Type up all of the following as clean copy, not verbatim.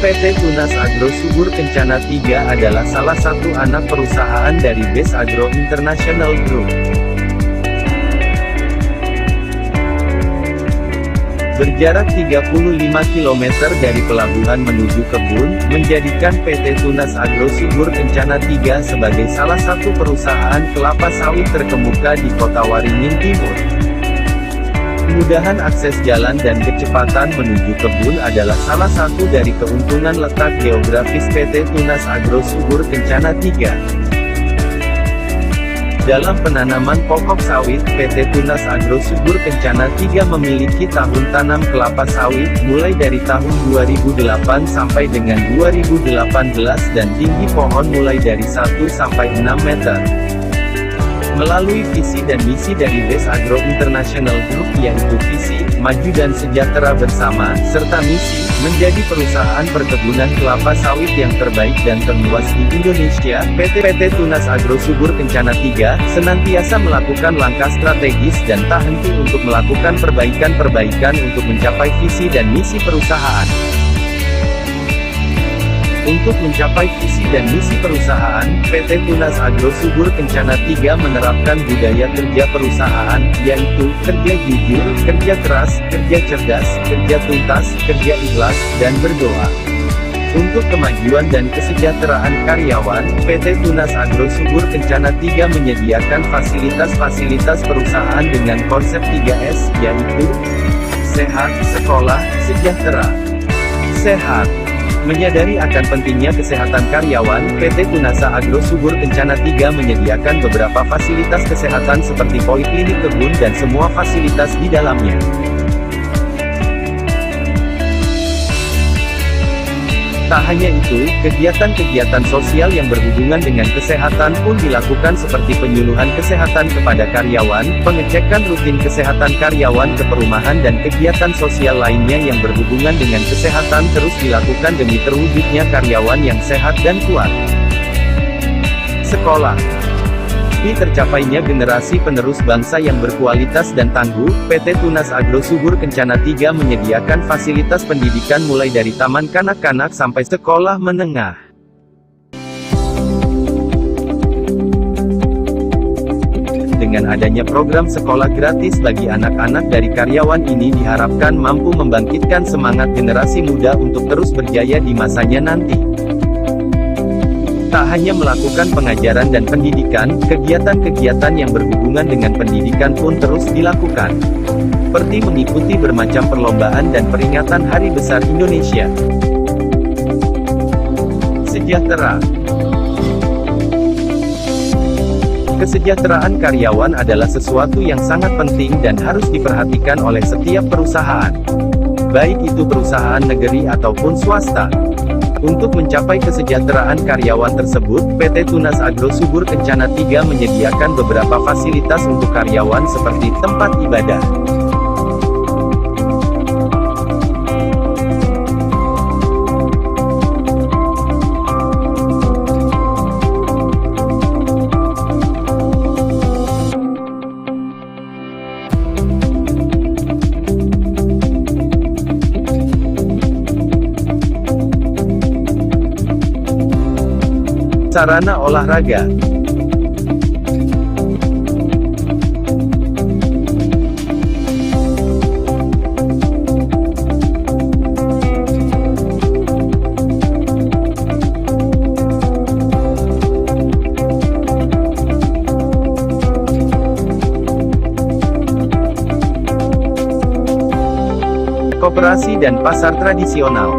PT Tunas Agro Subur Kencana 3 adalah salah satu anak perusahaan dari Best Agro International Group. Berjarak 35 km dari pelabuhan menuju kebun, menjadikan PT Tunas Agro Subur Kencana 3 sebagai salah satu perusahaan kelapa sawit terkemuka di Kota Waringin Timur. Kemudahan akses jalan dan kecepatan menuju kebun adalah salah satu dari keuntungan letak geografis PT Tunas Agro Subur Kencana 3. Dalam penanaman pokok sawit, PT Tunas Agro Subur Kencana 3 memiliki tahun tanam kelapa sawit, mulai dari tahun 2008 sampai dengan 2018 dan tinggi pohon mulai dari 1 sampai 6 meter. Melalui visi dan misi dari Best Agro International Group yaitu visi, maju dan sejahtera bersama, serta misi, menjadi perusahaan perkebunan kelapa sawit yang terbaik dan terluas di Indonesia, PT Tunas Agro Subur Kencana 3, senantiasa melakukan langkah strategis dan tak henti untuk melakukan perbaikan-perbaikan untuk mencapai visi dan misi perusahaan. Untuk mencapai visi dan misi perusahaan, PT Tunas Agro Subur Kencana 3 menerapkan budaya kerja perusahaan, yaitu, kerja jujur, kerja keras, kerja cerdas, kerja tuntas, kerja ikhlas, dan berdoa. Untuk kemajuan dan kesejahteraan karyawan, PT Tunas Agro Subur Kencana 3 menyediakan fasilitas-fasilitas perusahaan dengan konsep 3S, yaitu, sehat, sekolah, sejahtera. Sehat. Menyadari akan pentingnya kesehatan karyawan, PT Tunas Agro Subur Kencana 3 menyediakan beberapa fasilitas kesehatan seperti poliklinik kebun dan semua fasilitas di dalamnya. Tak hanya itu, kegiatan-kegiatan sosial yang berhubungan dengan kesehatan pun dilakukan seperti penyuluhan kesehatan kepada karyawan, pengecekan rutin kesehatan karyawan ke perumahan dan kegiatan sosial lainnya yang berhubungan dengan kesehatan terus dilakukan demi terwujudnya karyawan yang sehat dan kuat. Sekolah. Demi tercapainya generasi penerus bangsa yang berkualitas dan tangguh, PT Tunas Agro Subur Kencana 3 menyediakan fasilitas pendidikan mulai dari taman kanak-kanak sampai sekolah menengah. Dengan adanya program sekolah gratis bagi anak-anak dari karyawan ini diharapkan mampu membangkitkan semangat generasi muda untuk terus berjaya di masanya nanti. Tak hanya melakukan pengajaran dan pendidikan, kegiatan-kegiatan yang berhubungan dengan pendidikan pun terus dilakukan. Seperti mengikuti bermacam perlombaan dan peringatan Hari Besar Indonesia. Sejahtera. Kesejahteraan karyawan adalah sesuatu yang sangat penting dan harus diperhatikan oleh setiap perusahaan. Baik itu perusahaan negeri ataupun swasta. Untuk mencapai kesejahteraan karyawan tersebut, PT Tunas Agro Subur Kencana 3 menyediakan beberapa fasilitas untuk karyawan seperti tempat ibadah, sarana olahraga, koperasi dan pasar tradisional.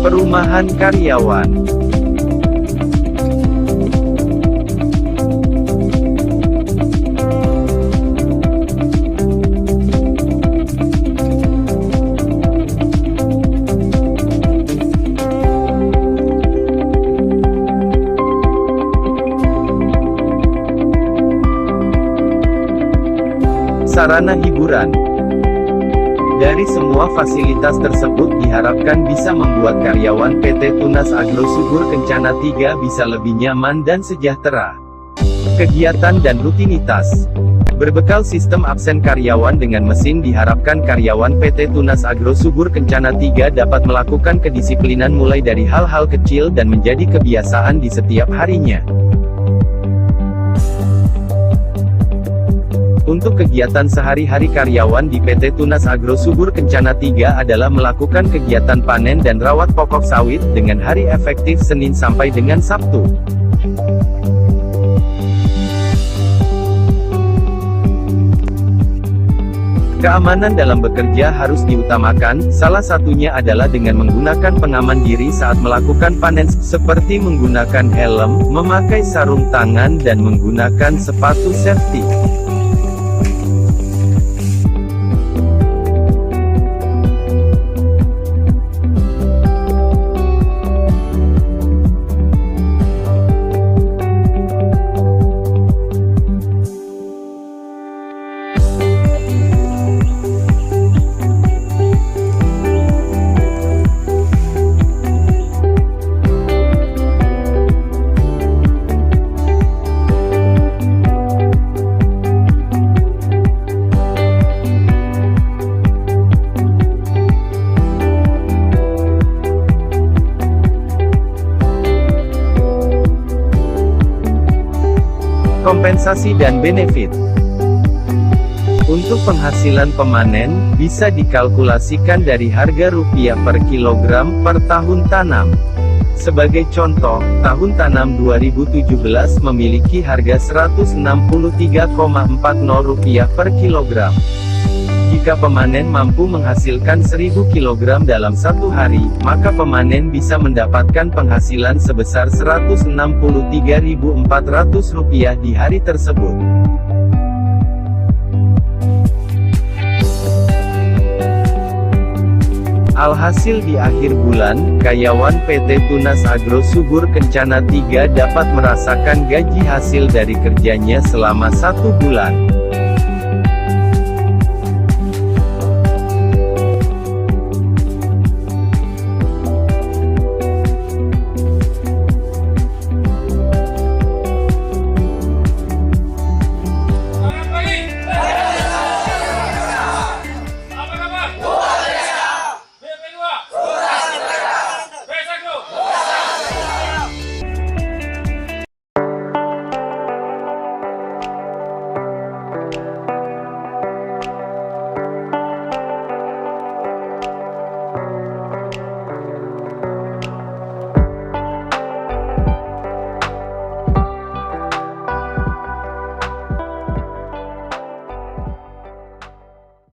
Perumahan karyawan. Sarana hiburan. Dari semua fasilitas tersebut diharapkan bisa membuat karyawan PT Tunas Agro Subur Kencana 3 bisa lebih nyaman dan sejahtera. Kegiatan dan rutinitas. Berbekal sistem absen karyawan dengan mesin diharapkan karyawan PT Tunas Agro Subur Kencana 3 dapat melakukan kedisiplinan mulai dari hal-hal kecil dan menjadi kebiasaan di setiap harinya. Untuk kegiatan sehari-hari karyawan di PT Tunas Agro Subur Kencana 3 adalah melakukan kegiatan panen dan rawat pokok sawit, dengan hari efektif Senin sampai dengan Sabtu. Keamanan dalam bekerja harus diutamakan, salah satunya adalah dengan menggunakan pengaman diri saat melakukan panen, seperti menggunakan helm, memakai sarung tangan dan menggunakan sepatu safety. Kompensasi dan benefit. Untuk penghasilan pemanen, bisa dikalkulasikan dari harga rupiah per kilogram per tahun tanam. Sebagai contoh, tahun tanam 2017 memiliki harga Rp163,40 per kilogram. Jika pemanen mampu menghasilkan 1000 kg dalam satu hari, maka pemanen bisa mendapatkan penghasilan sebesar Rp163.400 di hari tersebut. Alhasil di akhir bulan, karyawan PT Tunas Agro Subur Kencana 3 dapat merasakan gaji hasil dari kerjanya selama 1 bulan.